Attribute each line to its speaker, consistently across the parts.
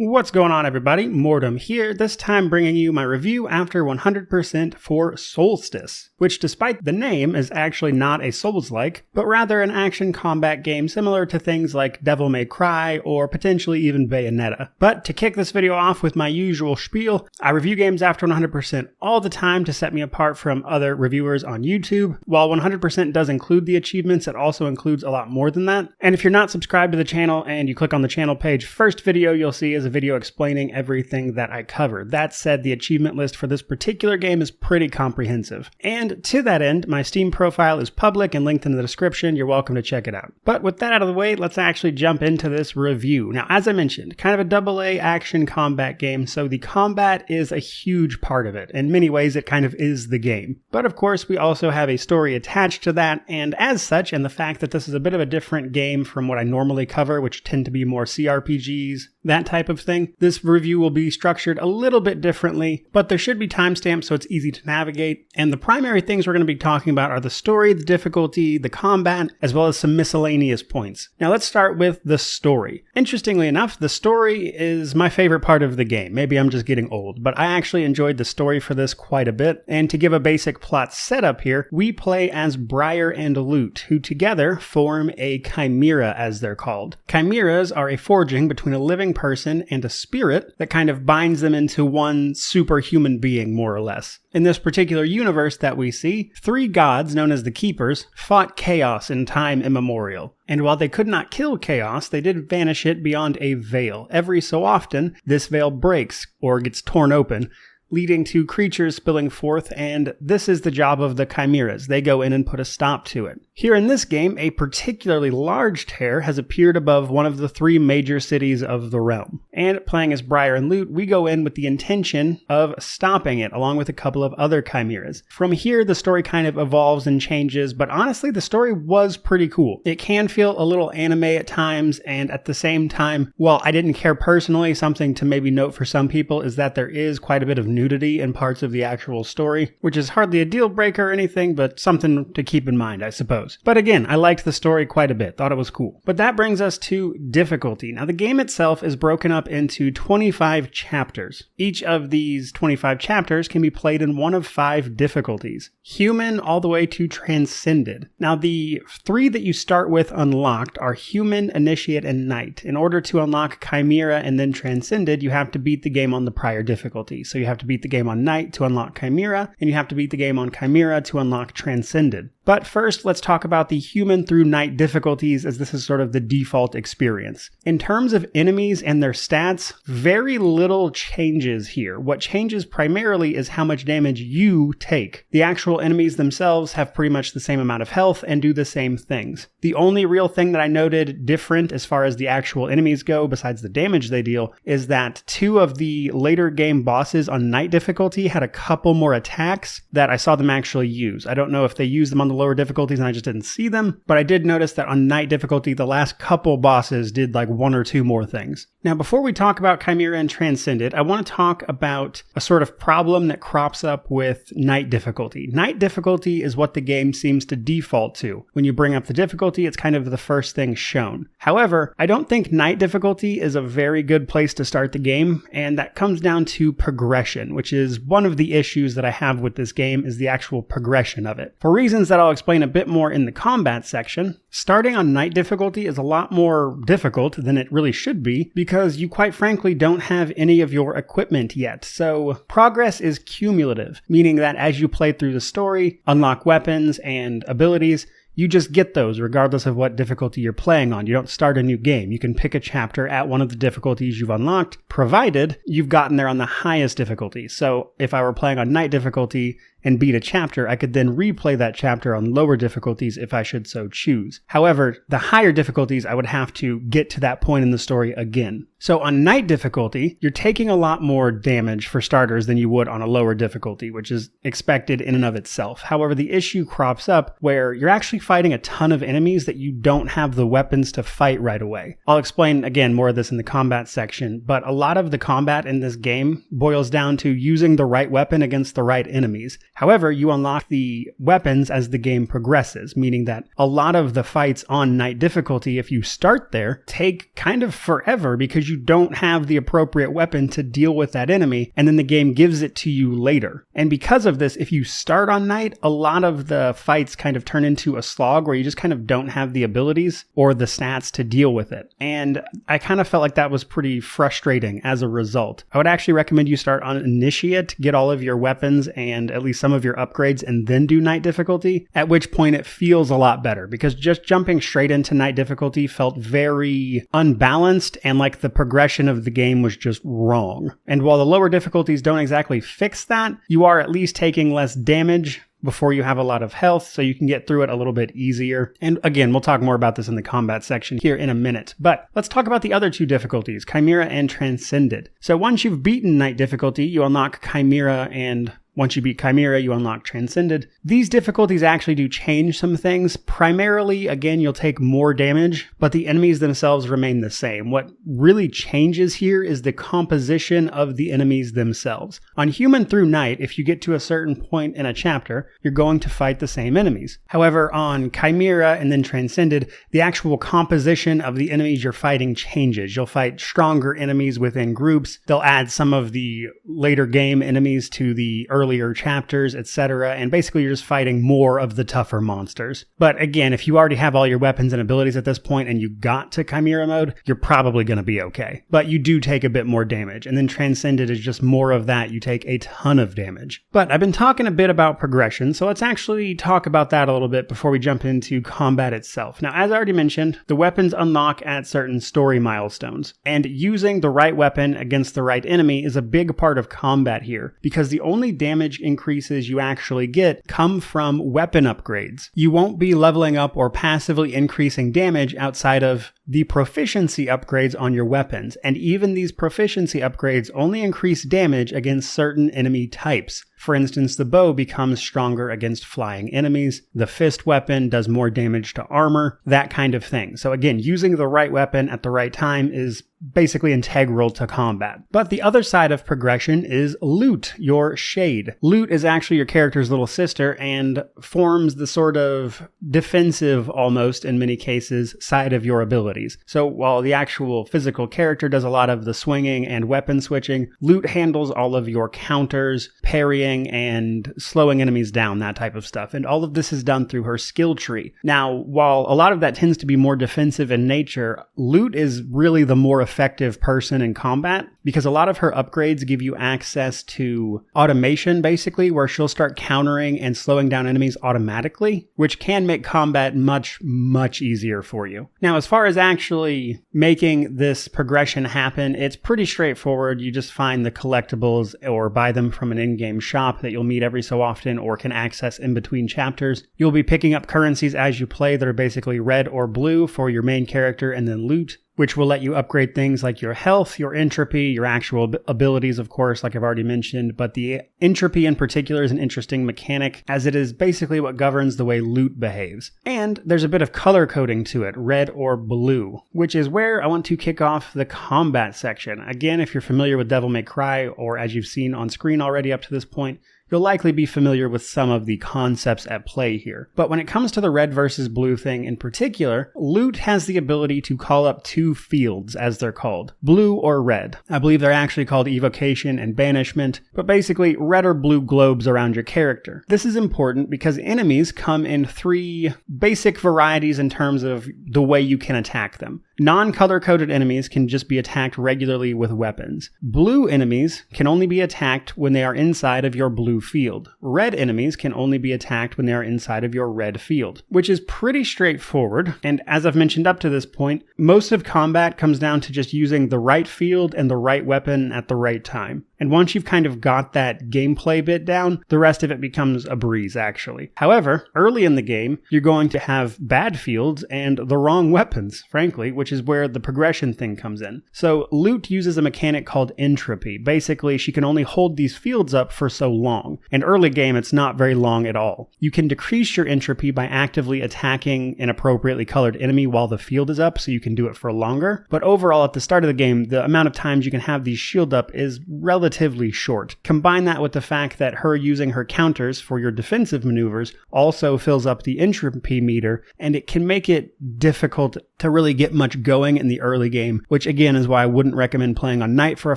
Speaker 1: What's going on, everybody? Mortem here, this time bringing you my review after 100% for Soulstice, which despite the name is actually not a Souls-like, but rather an action combat game similar to things like Devil May Cry or potentially even Bayonetta. But to kick this video off with my usual spiel, I review games after 100% all the time to set me apart from other reviewers on YouTube. While 100% does include the achievements, it also includes a lot more than that. And if you're not subscribed to the channel and you click on the channel page, first video you'll see is a video explaining everything that I covered. That said, the achievement list for this particular game is pretty comprehensive. And to that end, my Steam profile is public and linked in the description. You're welcome to check it out. But with that out of the way, let's actually jump into this review. Now, as I mentioned, kind of a AA action combat game, so the combat is a huge part of it. In many ways, it kind of is the game. But of course, we also have a story attached to that, and as such, and the fact that this is a bit of a different game from what I normally cover, which tend to be more CRPGs, that type of thing, this review will be structured a little bit differently, but there should be timestamps so it's easy to navigate. And the primary things we're going to be talking about are the story, the difficulty, the combat, as well as some miscellaneous points. Now let's start with the story. Interestingly enough, the story is my favorite part of the game. Maybe I'm just getting old, but I actually enjoyed the story for this quite a bit. And to give a basic plot setup here, we play as Briar and Lute, who together form a chimera, as they're called. Chimeras are a forging between a living person and a spirit that kind of binds them into one superhuman being, more or less. In this particular universe that we see, three gods known as the Keepers fought chaos in time immemorial. And while they could not kill chaos, they did banish it beyond a veil. Every so often, this veil breaks or gets torn open, leading to creatures spilling forth, and this is the job of the chimeras. They go in and put a stop to it. Here in this game, a particularly large tear has appeared above one of the three major cities of the realm. And playing as Briar and Lute, we go in with the intention of stopping it, along with a couple of other chimeras. From here, the story kind of evolves and changes, but honestly, the story was pretty cool. It can feel a little anime at times, and at the same time, while I didn't care personally, something to maybe note for some people is that there is quite a bit of nudity in parts of the actual story, which is hardly a deal breaker or anything, but something to keep in mind, I suppose. But again, I liked the story quite a bit, thought it was cool. But that brings us to difficulty. Now, the game itself is broken up into 25 chapters. Each of these 25 chapters can be played in one of 5 difficulties: Human all the way to Transcended. Now, the 3 that you start with unlocked are Human, Initiate, and Knight. In order to unlock Chimera and then Transcended, you have to beat the game on the prior difficulty. So you have to beat the game on Knight to unlock Chimera, and you have to beat the game on Chimera to unlock Transcended. But first, let's talk about the Human through Knight difficulties, as this is sort of the default experience. In terms of enemies and their stats, very little changes here. What changes primarily is how much damage you take. The actual enemies themselves have pretty much the same amount of health and do the same things. The only real thing that I noted different as far as the actual enemies go, besides the damage they deal, is that 2 of the later game bosses on Knight difficulty had a couple more attacks that I saw them actually use. I don't know if they used them on the lower difficulties and I just didn't see them, but I did notice that on Knight difficulty, the last couple bosses did like 1 or 2 more things. Now, before we talk about Chimera and Transcended, I want to talk about a sort of problem that crops up with Knight difficulty. Knight difficulty is what the game seems to default to. When you bring up the difficulty, it's kind of the first thing shown. However, I don't think Knight difficulty is a very good place to start the game, and that comes down to progression, which is one of the issues that I have with this game, is the actual progression of it. For reasons that I'll explain a bit more in the combat section, starting on Knight difficulty is a lot more difficult than it really should be, because you quite frankly don't have any of your equipment yet. So progress is cumulative, meaning that as you play through the story, unlock weapons and abilities, you just get those regardless of what difficulty you're playing on. You don't start a new game. You can pick a chapter at one of the difficulties you've unlocked, provided you've gotten there on the highest difficulty. So if I were playing on Knight difficulty and beat a chapter, I could then replay that chapter on lower difficulties if I should so choose. However, the higher difficulties, I would have to get to that point in the story again. So on Knight difficulty, you're taking a lot more damage for starters than you would on a lower difficulty, which is expected in and of itself. However, the issue crops up where you're actually fighting a ton of enemies that you don't have the weapons to fight right away. I'll explain again more of this in the combat section, but a lot of the combat in this game boils down to using the right weapon against the right enemies. However, you unlock the weapons as the game progresses, meaning that a lot of the fights on night difficulty, if you start there, take kind of forever because you don't have the appropriate weapon to deal with that enemy, and then the game gives it to you later. And because of this, if you start on night, a lot of the fights kind of turn into a slog where you just kind of don't have the abilities or the stats to deal with it. And I kind of felt like that was pretty frustrating as a result. I would actually recommend you start on Initiate, get all of your weapons and at least some of your upgrades, and then do night difficulty, at which point it feels a lot better, because just jumping straight into night difficulty felt very unbalanced and like the progression of the game was just wrong. And while the lower difficulties don't exactly fix that, you are at least taking less damage before you have a lot of health, so you can get through it a little bit easier. And again, we'll talk more about this in the combat section here in a minute. But let's talk about the other two difficulties, Chimera and Transcended. So once you've beaten night difficulty, you unlock Chimera, and once you beat Chimera, you unlock Transcended. These difficulties actually do change some things. Primarily, again, you'll take more damage, but the enemies themselves remain the same. What really changes here is the composition of the enemies themselves. On Human Through Night, if you get to a certain point in a chapter, you're going to fight the same enemies. However, on Chimera and then Transcended, the actual composition of the enemies you're fighting changes. You'll fight stronger enemies within groups. They'll add some of the later game enemies to the earlier chapters, etc. And basically you're just fighting more of the tougher monsters. But again, if you already have all your weapons and abilities at this point and you got to Chimera mode, you're probably going to be okay. But you do take a bit more damage. And then Transcended is just more of that. You take a ton of damage. But I've been talking a bit about progression, so let's actually talk about that a little bit before we jump into combat itself. Now, as I already mentioned, the weapons unlock at certain story milestones. And using the right weapon against the right enemy is a big part of combat here, because the only damage increases you actually get come from weapon upgrades. You won't be leveling up or passively increasing damage outside of the proficiency upgrades on your weapons, and even these proficiency upgrades only increase damage against certain enemy types. For instance, the bow becomes stronger against flying enemies, the fist weapon does more damage to armor, that kind of thing. So again, using the right weapon at the right time is basically integral to combat. But the other side of progression is loot, your shade. Loot is actually your character's little sister and forms the sort of defensive, almost in many cases, side of your abilities. So while the actual physical character does a lot of the swinging and weapon switching, loot handles all of your counters, parrying, and slowing enemies down, that type of stuff. And all of this is done through her skill tree. Now, while a lot of that tends to be more defensive in nature, loot is really the more effective person in combat, because a lot of her upgrades give you access to automation, basically, where she'll start countering and slowing down enemies automatically, which can make combat much, much easier for you. Now, as far as actually making this progression happen, it's pretty straightforward. You just find the collectibles or buy them from an in-game shop that you'll meet every so often or can access in between chapters. You'll be picking up currencies as you play that are basically red or blue for your main character, and then loot, which will let you upgrade things like your health, your entropy, your actual abilities, of course, like I've already mentioned. But the entropy in particular is an interesting mechanic, as it is basically what governs the way loot behaves. And there's a bit of color coding to it, red or blue, which is where I want to kick off the combat section. Again, if you're familiar with Devil May Cry, or as you've seen on screen already up to this point, you'll likely be familiar with some of the concepts at play here. But when it comes to the red versus blue thing in particular, loot has the ability to call up two fields, as they're called, blue or red. I believe they're actually called evocation and banishment, but basically red or blue globes around your character. This is important because enemies come in three basic varieties in terms of the way you can attack them. Non-color-coded enemies can just be attacked regularly with weapons. Blue enemies can only be attacked when they are inside of your blue field. Red enemies can only be attacked when they are inside of your red field, which is pretty straightforward. And as I've mentioned up to this point, most of combat comes down to just using the right field and the right weapon at the right time. And once you've kind of got that gameplay bit down, the rest of it becomes a breeze, actually. However, early in the game, you're going to have bad fields and the wrong weapons, frankly, which is where the progression thing comes in. So loot uses a mechanic called entropy. Basically, she can only hold these fields up for so long. And early game, it's not very long at all. You can decrease your entropy by actively attacking an appropriately colored enemy while the field is up, so you can do it for longer. But overall, at the start of the game, the amount of times you can have these shield up is relatively relatively short. Combine that with the fact that her using her counters for your defensive maneuvers also fills up the entropy meter, and it can make it difficult to really get much going in the early game, which again is why I wouldn't recommend playing on Knight for a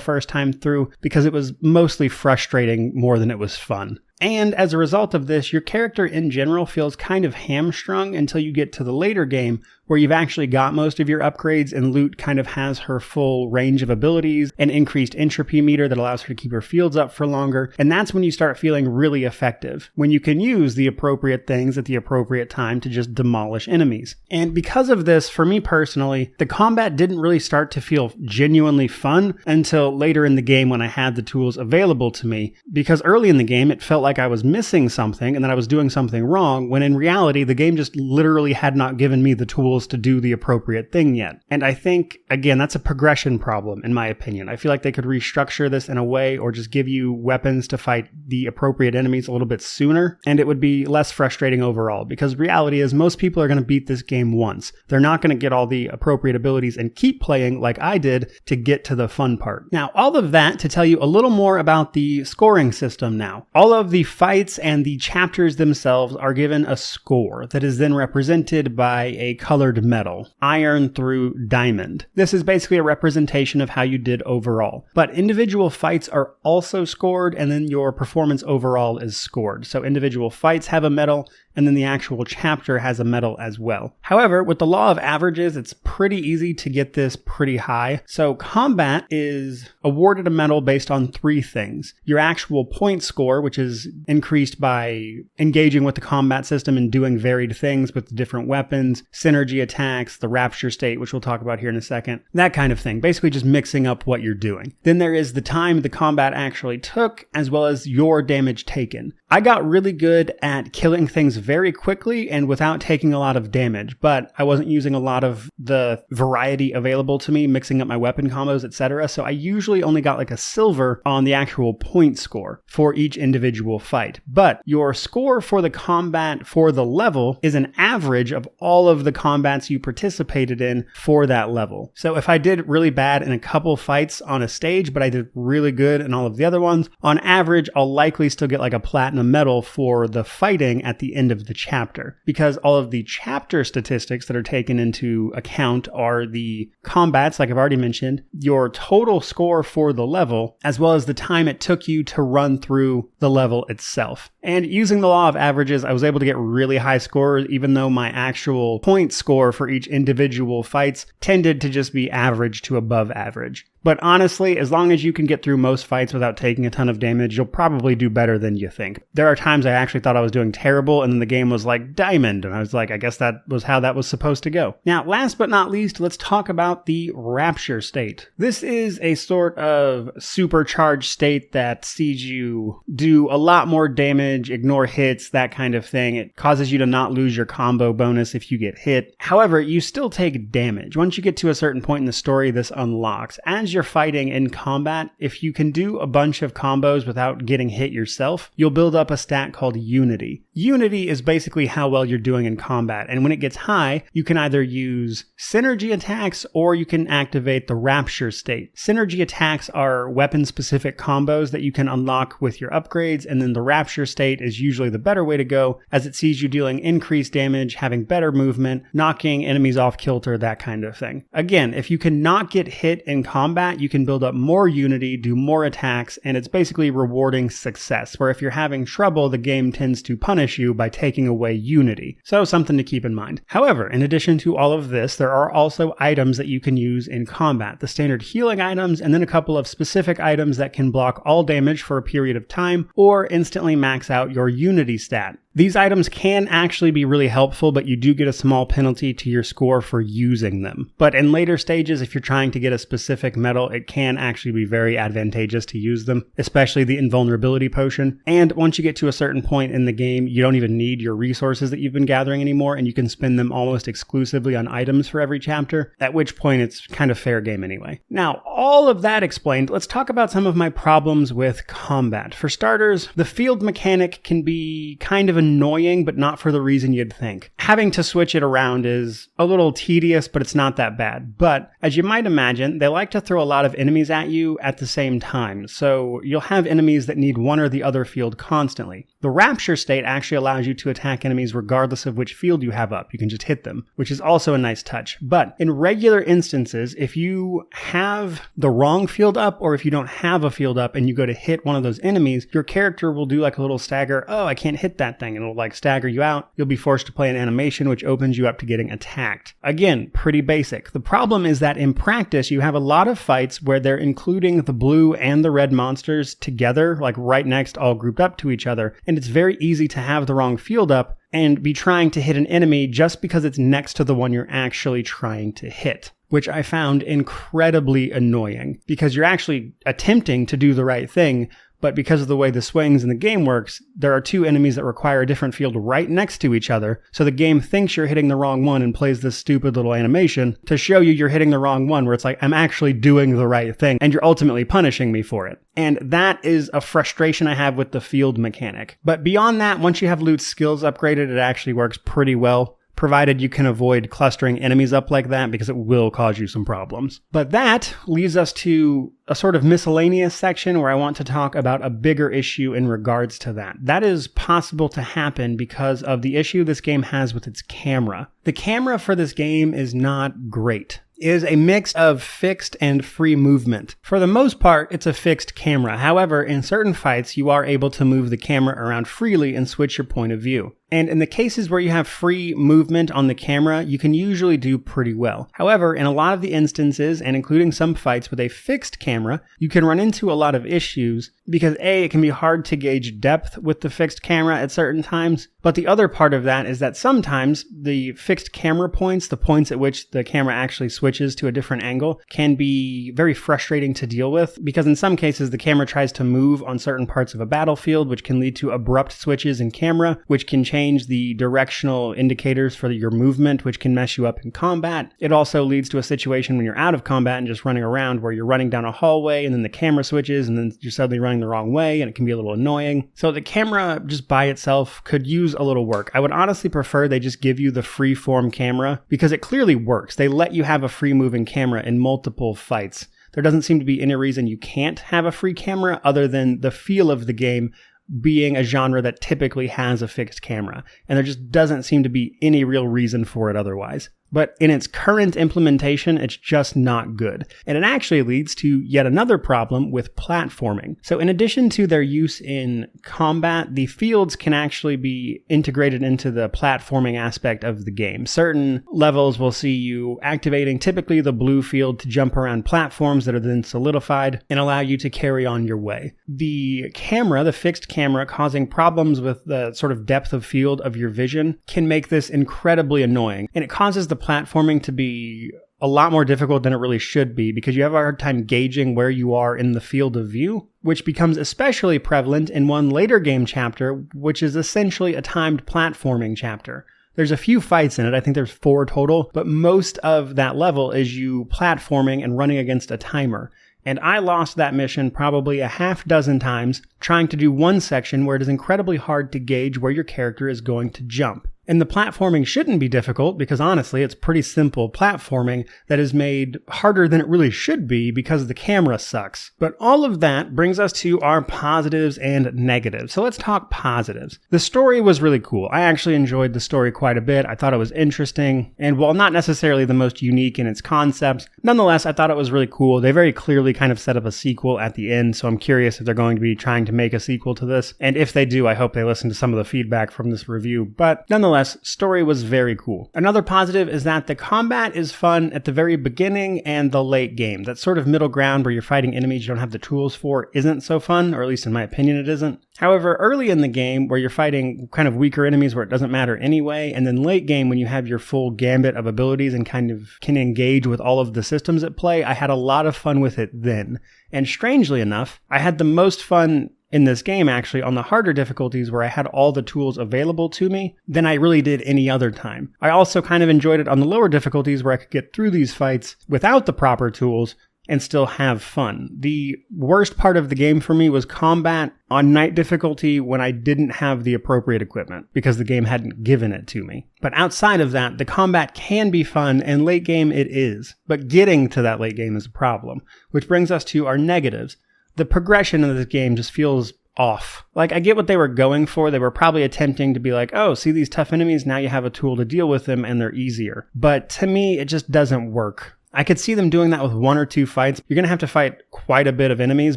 Speaker 1: first time through, because it was mostly frustrating more than it was fun. And as a result of this, your character in general feels kind of hamstrung until you get to the later game, where you've actually got most of your upgrades and loot kind of has her full range of abilities, an increased entropy meter that allows her to keep her fields up for longer, and that's when you start feeling really effective, when you can use the appropriate things at the appropriate time to just demolish enemies. And because of this, for me personally, the combat didn't really start to feel genuinely fun until later in the game when I had the tools available to me, because early in the game it felt like I was missing something and that I was doing something wrong, when in reality the game just literally had not given me the tools to do the appropriate thing yet. And I think, again, that's a progression problem in my opinion. I feel like they could restructure this in a way, or just give you weapons to fight the appropriate enemies a little bit sooner, and it would be less frustrating overall, because reality is most people are going to beat this game once. They're not going to get all the appropriate abilities and keep playing like I did to get to the fun part. Now, all of that to tell you a little more about the scoring system now. All of the fights and the chapters themselves are given a score that is then represented by a colored metal, iron through diamond. This is basically a representation of how you did overall. But individual fights are also scored, and then your performance overall is scored. So individual fights have a medal, and then the actual chapter has a medal as well. However, with the law of averages, it's pretty easy to get this pretty high. So combat is awarded a medal based on 3 things. Your actual point score, which is increased by engaging with the combat system and doing varied things with the different weapons, synergy attacks, the rapture state, which we'll talk about here in a second, that kind of thing. Basically just mixing up what you're doing. Then there is the time the combat actually took, as well as your damage taken. I got really good at killing things very quickly and without taking a lot of damage, but I wasn't using a lot of the variety available to me, mixing up my weapon combos, etc. So I usually only got like a silver on the actual point score for each individual fight. But your score for the combat for the level is an average of all of the combats you participated in for that level. So if I did really bad in a couple fights on a stage, but I did really good in all of the other ones, on average, I'll likely still get like a platinum medal for the fighting at the end of the chapter, because all of the chapter statistics that are taken into account are the combats, like I've already mentioned, your total score for the level, as well as the time it took you to run through the level itself. And using the law of averages, I was able to get really high scores, even though my actual point score for each individual fights tended to just be average to above average. But honestly, as long as you can get through most fights without taking a ton of damage, you'll probably do better than you think. There are times I actually thought I was doing terrible, and then the game was like diamond, and I was like, I guess that was how that was supposed to go. Now, last but not least, let's talk about the rapture state. This is a sort of supercharged state that sees you do a lot more damage, ignore hits, that kind of thing. It causes you to not lose your combo bonus if you get hit. However, you still take damage. Once you get to a certain point in the story, this unlocks. As you're fighting in combat, if you can do a bunch of combos without getting hit yourself, you'll build up a stat called Unity. Unity is basically how well you're doing in combat, and when it gets high, you can either use synergy attacks or you can activate the rapture state. Synergy attacks are weapon-specific combos that you can unlock with your upgrades, and then the rapture state is usually the better way to go, as it sees you dealing increased damage, having better movement, knocking enemies off kilter, that kind of thing. Again, if you cannot get hit in combat, you can build up more Unity, do more attacks, and it's basically rewarding success, where if you're having trouble, the game tends to punish you by taking away Unity. So something to keep in mind. However, in addition to all of this, there are also items that you can use in combat. The standard healing items, and then a couple of specific items that can block all damage for a period of time, or instantly max out your Unity stat. These items can actually be really helpful, but you do get a small penalty to your score for using them. But in later stages, if you're trying to get a specific medal, it can actually be very advantageous to use them, especially the invulnerability potion. And once you get to a certain point in the game, you don't even need your resources that you've been gathering anymore, and you can spend them almost exclusively on items for every chapter, at which point it's kind of fair game anyway. Now, all of that explained, let's talk about some of my problems with combat. For starters, the field mechanic can be kind of annoying, but not for the reason you'd think. Having to switch it around is a little tedious, but it's not that bad. But as you might imagine, they like to throw a lot of enemies at you at the same time. So you'll have enemies that need one or the other field constantly. The Rapture state actually allows you to attack enemies regardless of which field you have up. You can just hit them, which is also a nice touch. But in regular instances, if you have the wrong field up, or if you don't have a field up and you go to hit one of those enemies, your character will do like a little stagger. Oh, I can't hit that thing. And it'll like stagger you out. You'll be forced to play an animation, which opens you up to getting attacked. Again, pretty basic. The problem is that in practice, you have a lot of fights where they're including the blue and the red monsters together, like right next, all grouped up to each other. And it's very easy to have the wrong field up and be trying to hit an enemy just because it's next to the one you're actually trying to hit, which I found incredibly annoying because you're actually attempting to do the right thing, but because of the way the swings in the game works, there are two enemies that require a different field right next to each other, so the game thinks you're hitting the wrong one and plays this stupid little animation to show you you're hitting the wrong one, where it's like, I'm actually doing the right thing, and you're ultimately punishing me for it. And that is a frustration I have with the field mechanic. But beyond that, once you have loot skills upgraded, it actually works pretty well, provided you can avoid clustering enemies up like that, because it will cause you some problems. But that leads us to a sort of miscellaneous section where I want to talk about a bigger issue in regards to that. That is possible to happen because of the issue this game has with its camera. The camera for this game is not great. It is a mix of fixed and free movement. For the most part, it's a fixed camera. However, in certain fights, you are able to move the camera around freely and switch your point of view. And in the cases where you have free movement on the camera, you can usually do pretty well. However, in a lot of the instances, and including some fights with a fixed camera, you can run into a lot of issues because A, it can be hard to gauge depth with the fixed camera at certain times, but the other part of that is that sometimes the fixed camera points, the points at which the camera actually switches to a different angle, can be very frustrating to deal with because in some cases the camera tries to move on certain parts of a battlefield, which can lead to abrupt switches in camera, which can change the directional indicators for your movement, which can mess you up in combat. It also leads to a situation when you're out of combat and just running around where you're running down a hallway and then the camera switches and then you're suddenly running the wrong way and it can be a little annoying. So the camera just by itself could use a little work. I would honestly prefer they just give you the free form camera because it clearly works. They let you have a free moving camera in multiple fights. There doesn't seem to be any reason you can't have a free camera other than the feel of the game being a genre that typically has a fixed camera. And there just doesn't seem to be any real reason for it otherwise. But in its current implementation, it's just not good. And it actually leads to yet another problem with platforming. So in addition to their use in combat, the fields can actually be integrated into the platforming aspect of the game. Certain levels will see you activating typically the blue field to jump around platforms that are then solidified and allow you to carry on your way. The camera, the fixed camera, causing problems with the sort of depth of field of your vision can make this incredibly annoying. And it causes the platforming to be a lot more difficult than it really should be because you have a hard time gauging where you are in the field of view, which becomes especially prevalent in one later game chapter, which is essentially a timed platforming chapter. There's a few fights in it, I think there's 4 total, but most of that level is you platforming and running against a timer. And I lost that mission probably a half dozen times trying to do one section where it is incredibly hard to gauge where your character is going to jump. And the platforming shouldn't be difficult because honestly, it's pretty simple platforming that is made harder than it really should be because the camera sucks. But all of that brings us to our positives and negatives. So let's talk positives. The story was really cool. I actually enjoyed the story quite a bit. I thought it was interesting. And while not necessarily the most unique in its concepts, nonetheless, I thought it was really cool. They very clearly kind of set up a sequel at the end. So I'm curious if they're going to be trying to make a sequel to this. And if they do, I hope they listen to some of the feedback from this review. But nonetheless, story was very cool. Another positive is that the combat is fun at the very beginning and the late game. That sort of middle ground where you're fighting enemies you don't have the tools for isn't so fun, or at least in my opinion it isn't. However, early in the game where you're fighting kind of weaker enemies where it doesn't matter anyway, and then late game when you have your full gambit of abilities and kind of can engage with all of the systems at play, I had a lot of fun with it then. And strangely enough, I had the most fun in this game actually on the harder difficulties where I had all the tools available to me than I really did any other time. I also kind of enjoyed it on the lower difficulties where I could get through these fights without the proper tools and still have fun. The worst part of the game for me was combat on night difficulty when I didn't have the appropriate equipment because the game hadn't given it to me. But outside of that, the combat can be fun, and late game it is. But getting to that late game is a problem, which brings us to our negatives. The progression of this game just feels off. Like, I get what they were going for. They were probably attempting to be like, oh, see these tough enemies, now you have a tool to deal with them and they're easier. But to me, it just doesn't work. I could see them doing that with 1 or 2 fights. You're going to have to fight quite a bit of enemies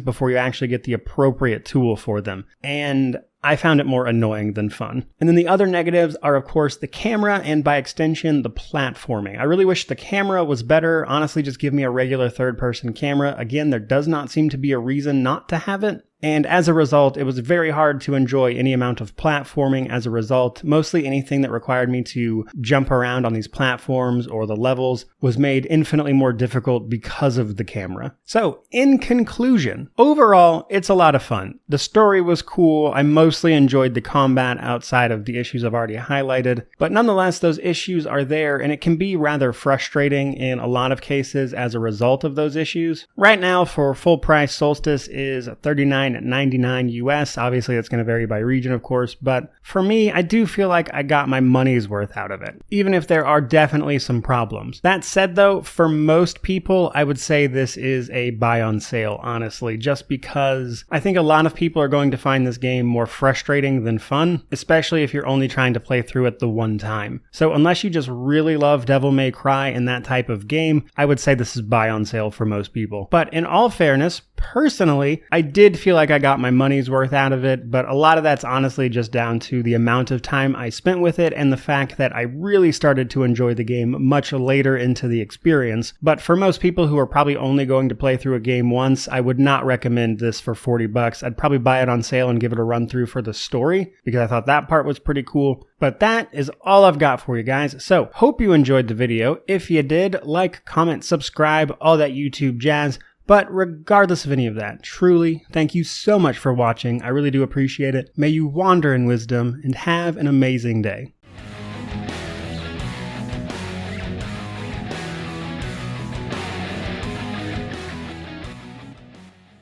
Speaker 1: before you actually get the appropriate tool for them. And I found it more annoying than fun. And then the other negatives are, of course, the camera and by extension, the platforming. I really wish the camera was better. Honestly, just give me a regular third-person camera. Again, there does not seem to be a reason not to have it. And as a result, it was very hard to enjoy any amount of platforming as a result. Mostly anything that required me to jump around on these platforms or the levels was made infinitely more difficult because of the camera. So, in conclusion, overall, it's a lot of fun. The story was cool. I mostly enjoyed the combat outside of the issues I've already highlighted. But nonetheless, those issues are there, and it can be rather frustrating in a lot of cases as a result of those issues. Right now, for full price, Soulstice is $39.99 US. Obviously, that's going to vary by region, of course, but for me, I do feel like I got my money's worth out of it, even if there are definitely some problems. That said, though, for most people, I would say this is a buy on sale, honestly, just because I think a lot of people are going to find this game more frustrating than fun, especially if you're only trying to play through it the one time. So unless you just really love Devil May Cry and that type of game, I would say this is buy on sale for most people. But in all fairness, personally, I did feel like I got my money's worth out of it, but a lot of that's honestly just down to the amount of time I spent with it and the fact that I really started to enjoy the game much later into the experience. But for most people who are probably only going to play through a game once, I would not recommend this for $40. I'd probably buy it on sale and give it a run through for the story because I thought that part was pretty cool. But that is all I've got for you guys. So hope you enjoyed the video. If you did, like, comment, subscribe, all that YouTube jazz. But regardless of any of that, truly, thank you so much for watching. I really do appreciate it. May you wander in wisdom and have an amazing day.